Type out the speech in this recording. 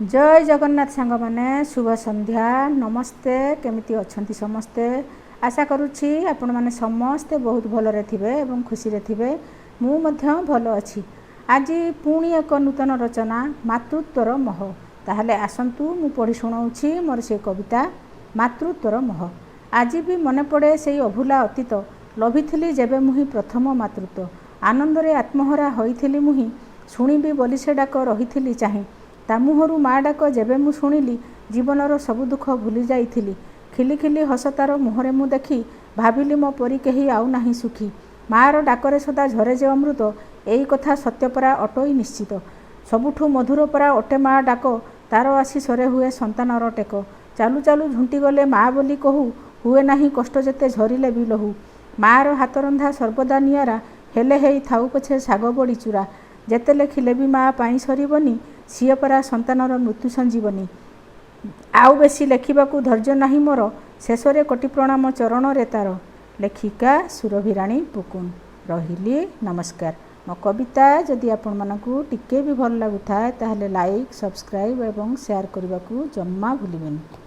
जय जगन्नाथ सांग माने शुभ संध्या नमस्ते केमिति अछंती समस्ते आशा करुछि आपण माने समस्ते बहुत भलरे थिबे एवं खुशी रे थिबे मु मध्य भल अछि। आज पुणी एक नूतन रचना मातृत्वर मोह ताहले आसंतु मु पढ़ी सुनाउछि मोर से कविता मातृत्वर मोह। आज भी मने पड़े से अभूला अतीत लभिथिली जेबे मुहि प्रथम मातृत्व आनंदरे आत्महरा होइथिली मुहि शुणिबी बोली से डाक रहिथिली चाहि ता मुहरु माँ डाक जेबे मु शुणिली जीवनर सबु दुख भूली जाइथिली खिली खिली हस तार मुहरे मु देखी भाविली मो परी केही आउ नाही सुखी मार डाकरे सदा झरे जे अमृत एई कथा सत्यपरा अटोई निश्चित सबुठु मधुर परा अटे माँ डाक तार आसी सरे हुए संतानर टेक चालू चालू झुंटी गले माँ बोली कहू हुए नाही कष्ट जेते झरिले भी लहू मार हाथ रंधा सर्वदा नियारा हेले हेई थाउ पछे साग बड़ी चूरा जेते लेखिले भी माँ पाई सरीबनी सीए परा संतानर मृत्यु संजीवनी आउ बेसी लेखिबाकू धैर्य नाही मोर शेषरे कोटि प्रणाम चरण रे तार लेखिका सुरभिराणी पुकुन रहिली नमस्कार। मो कविता जदि आपण मानकू टिके भी भल लागुथाय ताहले लाइक सब्सक्राइब एवं शेयर करबाकू जम्मा भूलिबेनी।